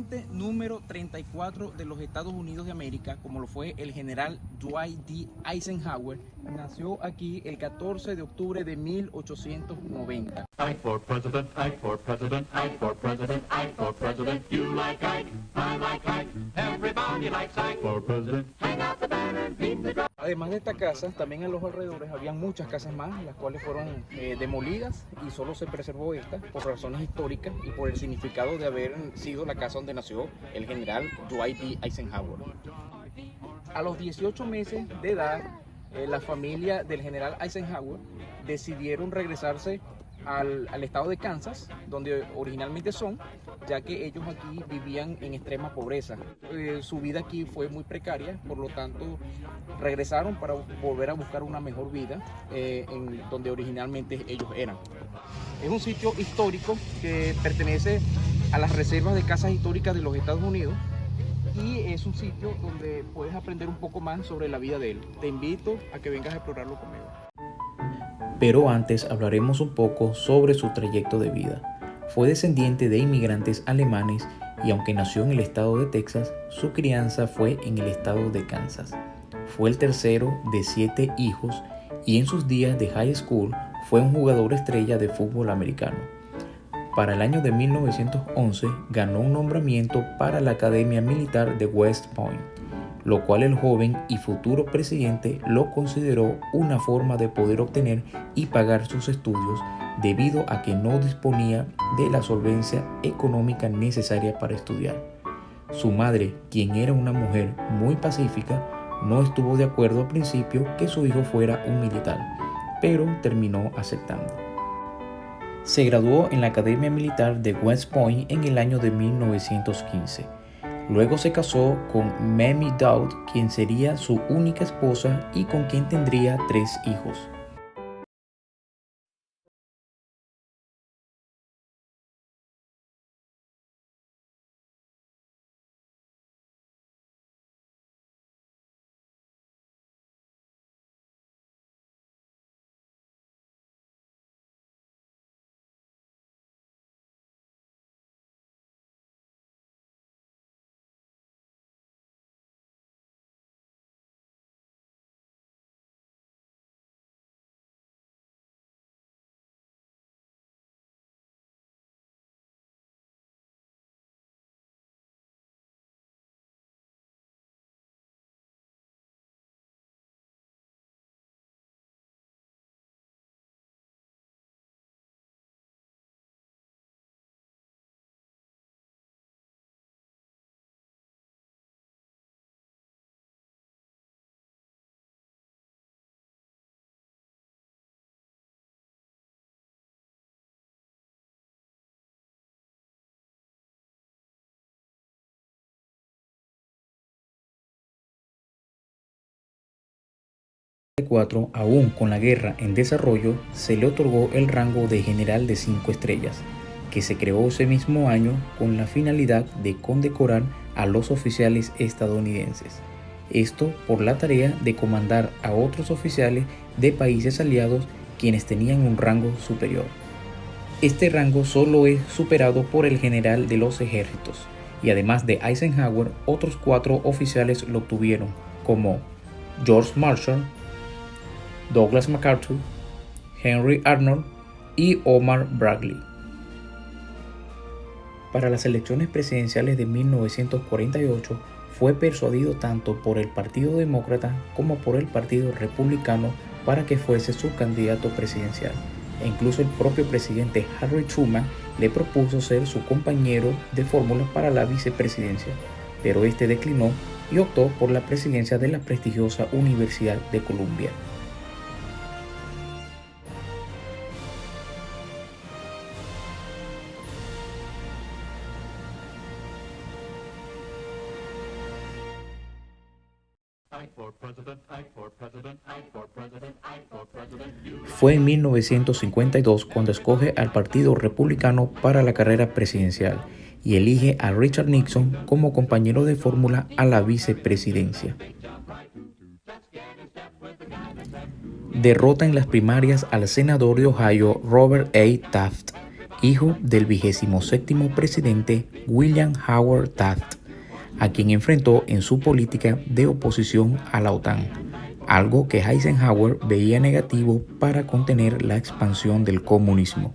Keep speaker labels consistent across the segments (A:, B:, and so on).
A: presidente número 34 de los Estados Unidos de América, como lo fue el general Dwight D. Eisenhower, nació aquí el 14 de octubre de 1890.
B: Ike for president, Ike for president, Ike for president, Ike for president. You like Ike, I like Ike, everybody likes Ike for president. Hang out the banner, beat the drum.
A: Además de esta casa, también en los alrededores había muchas casas más, las cuales fueron demolidas y solo se preservó esta por razones históricas y por el significado de haber sido la casa donde nació el general Dwight D. Eisenhower. A los 18 meses de edad, la familia del general Eisenhower decidieron regresarse al estado de Kansas, donde originalmente son, ya que ellos aquí vivían en extrema pobreza. Su vida aquí fue muy precaria, por lo tanto regresaron para volver a buscar una mejor vida en donde originalmente ellos eran. Es un sitio histórico que pertenece a las reservas de casas históricas de los Estados Unidos y es un sitio donde puedes aprender un poco más sobre la vida de él. Te invito a que vengas a explorarlo conmigo.
C: Pero antes hablaremos un poco sobre su trayecto de vida. Fue descendiente de inmigrantes alemanes y aunque nació en el estado de Texas, su crianza fue en el estado de Kansas. Fue el tercero de 7 hijos y en sus días de high school fue un jugador estrella de fútbol americano. Para el año de 1911 ganó un nombramiento para la Academia Militar de West Point, lo cual el joven y futuro presidente lo consideró una forma de poder obtener y pagar sus estudios debido a que no disponía de la solvencia económica necesaria para estudiar. Su madre, quien era una mujer muy pacífica, no estuvo de acuerdo al principio que su hijo fuera un militar, pero terminó aceptando. Se graduó en la Academia Militar de West Point en el año de 1915. Luego se casó con Mamie Dowd, quien sería su única esposa y con quien tendría 3 hijos. Aún con la guerra en desarrollo, se le otorgó el rango de general de 5 estrellas, que se creó ese mismo año con la finalidad de condecorar a los oficiales estadounidenses. Esto por la tarea de comandar a otros oficiales de países aliados quienes tenían un rango superior. Este rango solo es superado por el general de los ejércitos, y además de Eisenhower, otros 4 oficiales lo obtuvieron, como George Marshall, Douglas MacArthur, Henry Arnold y Omar Bradley. Para las elecciones presidenciales de 1948 fue persuadido tanto por el Partido Demócrata como por el Partido Republicano para que fuese su candidato presidencial, e incluso el propio presidente Harry Truman le propuso ser su compañero de fórmula para la vicepresidencia, pero este declinó y optó por la presidencia de la prestigiosa Universidad de Columbia. Fue en 1952 cuando escoge al Partido Republicano para la carrera presidencial y elige a Richard Nixon como compañero de fórmula a la vicepresidencia. Derrota en las primarias al senador de Ohio Robert A. Taft hijo del 27º presidente William Howard Taft, a quien enfrentó en su política de oposición a la OTAN, algo que Eisenhower veía negativo para contener la expansión del comunismo.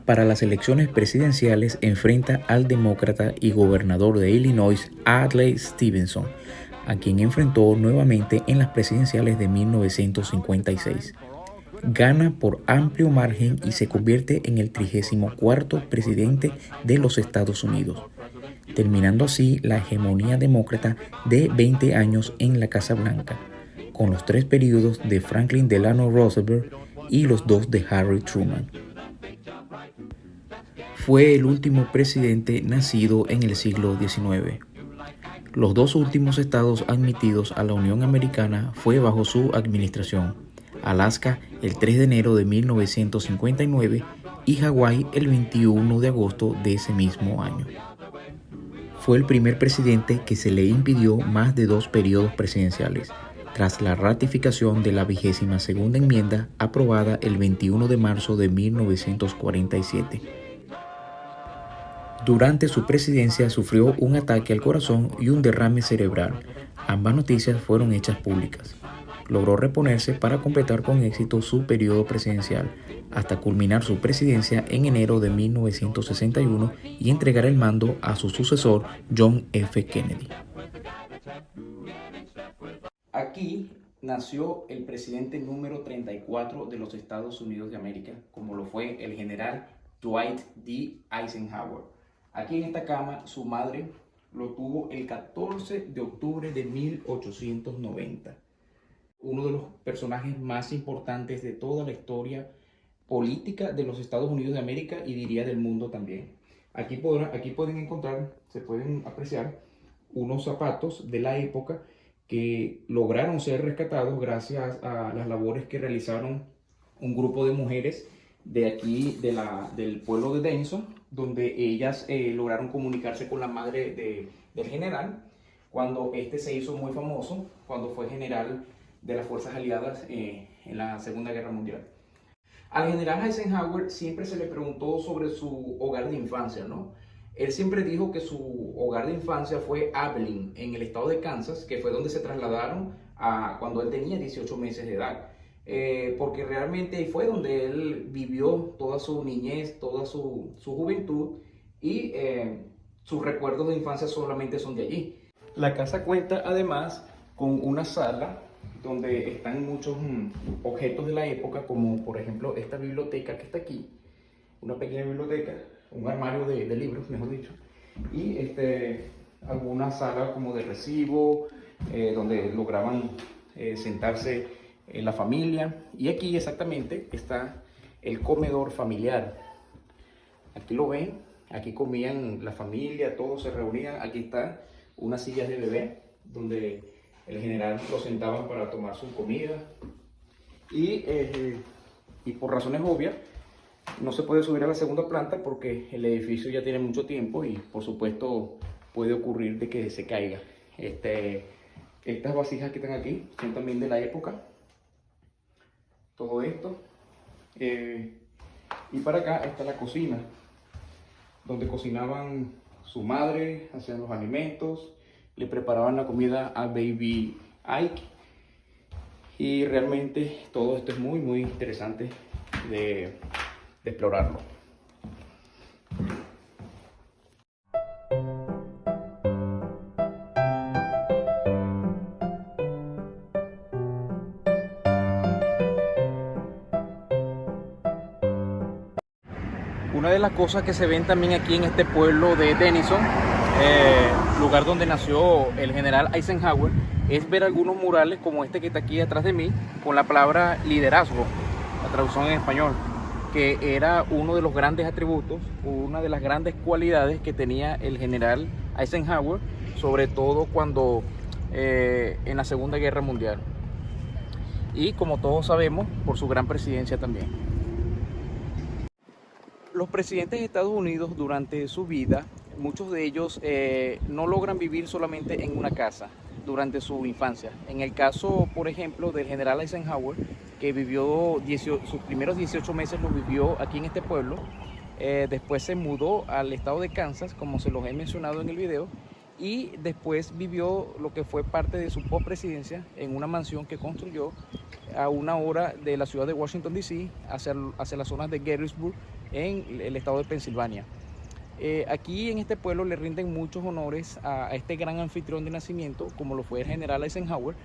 C: Para las elecciones presidenciales enfrenta al demócrata y gobernador de Illinois Adlai Stevenson, a quien enfrentó nuevamente en las presidenciales de 1956. Gana por amplio margen y se convierte en el 34º presidente de los Estados Unidos, terminando así la hegemonía demócrata de 20 años en la Casa Blanca, con los 3 periodos de Franklin Delano Roosevelt y los 2 de Harry Truman. Fue el último presidente nacido en el siglo XIX. Los 2 últimos estados admitidos a la Unión Americana fue bajo su administración: Alaska el 3 de enero de 1959 y Hawái el 21 de agosto de ese mismo año. Fue el primer presidente que se le impidió más de 2 periodos presidenciales, tras la ratificación de la 22ª enmienda aprobada el 21 de marzo de 1947. Durante su presidencia sufrió un ataque al corazón y un derrame cerebral. Ambas noticias fueron hechas públicas. Logró reponerse para completar con éxito su periodo presidencial, hasta culminar su presidencia en enero de 1961 y entregar el mando a su sucesor, John F. Kennedy.
A: Aquí nació el presidente número 34 de los Estados Unidos de América, como lo fue el general Dwight D. Eisenhower. Aquí en esta cama su madre lo tuvo el 14 de octubre de 1890. Uno de los personajes más importantes de toda la historia política de los Estados Unidos de América y diría del mundo también. Aquí pueden encontrar, se pueden apreciar unos zapatos de la época que lograron ser rescatados gracias a las labores que realizaron un grupo de mujeres de aquí, del pueblo de Denison, donde ellas lograron comunicarse con la madre del general, cuando este se hizo muy famoso, cuando fue general de las fuerzas aliadas en la Segunda Guerra Mundial. Al general Eisenhower siempre se le preguntó sobre su hogar de infancia, ¿no? Él siempre dijo que su hogar de infancia fue Abilene, en el estado de Kansas, que fue donde se trasladaron cuando él tenía 18 meses de edad. Porque realmente ahí fue donde él vivió toda su niñez, toda su juventud, y sus recuerdos de infancia solamente son de allí. La casa cuenta además con una sala donde están muchos objetos de la época, como por ejemplo esta biblioteca que está aquí, una pequeña biblioteca, un armario de libros, mejor dicho, y alguna sala como de recibo, donde lograban sentarse la familia. Y aquí exactamente está el comedor familiar. Aquí lo ven, aquí comían la familia, todos se reunían. Aquí está unas sillas de bebé donde el general lo sentaban para tomar su comida. Y por razones obvias no se puede subir a la segunda planta porque el edificio ya tiene mucho tiempo y por supuesto puede ocurrir de que se caiga. Estas vasijas que están aquí son también de la época. Todo esto. Y para acá está la cocina, donde cocinaban su madre, hacían los alimentos, le preparaban la comida a Baby Ike. Y realmente todo esto es muy muy interesante de explorarlo. Una de las cosas que se ven también aquí en este pueblo de Denison, lugar donde nació el general Eisenhower, es ver algunos murales como este que está aquí atrás de mí, con la palabra liderazgo, la traducción en español, que era uno de los grandes atributos, una de las grandes cualidades que tenía el general Eisenhower, sobre todo cuando en la Segunda Guerra Mundial. Y como todos sabemos, por su gran presidencia también. Los presidentes de Estados Unidos durante su vida, muchos de ellos no logran vivir solamente en una casa durante su infancia. En el caso, por ejemplo, del general Eisenhower, que vivió sus primeros 18 meses los vivió aquí en este pueblo. Después se mudó al estado de Kansas, como se los he mencionado en el video, y después vivió lo que fue parte de su post-presidencia en una mansión que construyó a una hora de la ciudad de Washington, D.C., hacia las zonas de Gettysburg, en el estado de Pensilvania. Aquí en este pueblo le rinden muchos honores a este gran anfitrión de nacimiento, como lo fue el general Eisenhower.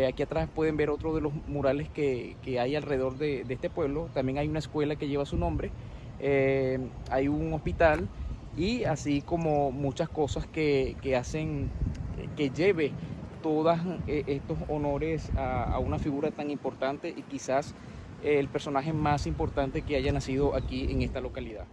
A: Aquí atrás pueden ver otro de los murales que hay alrededor de este pueblo. También hay una escuela que lleva su nombre, hay un hospital y así como muchas cosas que hacen que lleve todos estos honores a una figura tan importante y quizás el personaje más importante que haya nacido aquí en esta localidad.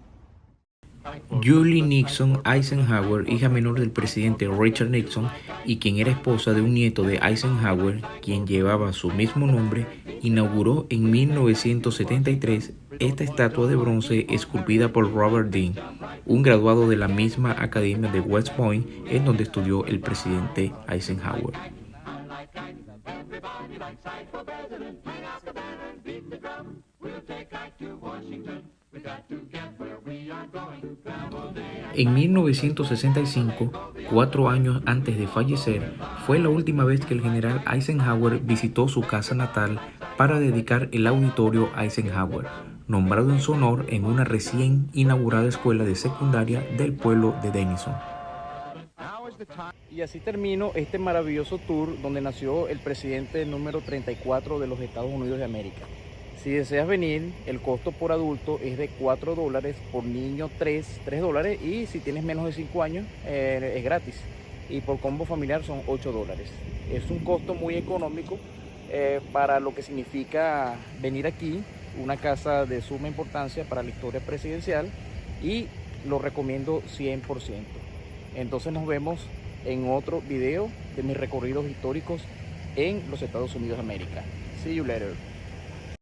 C: Julie Nixon Eisenhower, hija menor del presidente Richard Nixon y quien era esposa de un nieto de Eisenhower, quien llevaba su mismo nombre, inauguró en 1973 esta estatua de bronce esculpida por Robert Dean, un graduado de la misma academia de West Point en donde estudió el presidente Eisenhower. En 1965, 4 años antes de fallecer, fue la última vez que el general Eisenhower visitó su casa natal para dedicar el auditorio Eisenhower, nombrado en su honor en una recién inaugurada escuela de secundaria del pueblo de Denison.
A: Y así termino este maravilloso tour donde nació el presidente número 34 de los Estados Unidos de América. Si deseas venir, el costo por adulto es de $4, por niño $3 y si tienes menos de 5 años es gratis. Y por combo familiar son $8. Es un costo muy económico para lo que significa venir aquí, una casa de suma importancia para la historia presidencial, y lo recomiendo 100%. Entonces nos vemos en otro video de mis recorridos históricos en los Estados Unidos de América. See you later.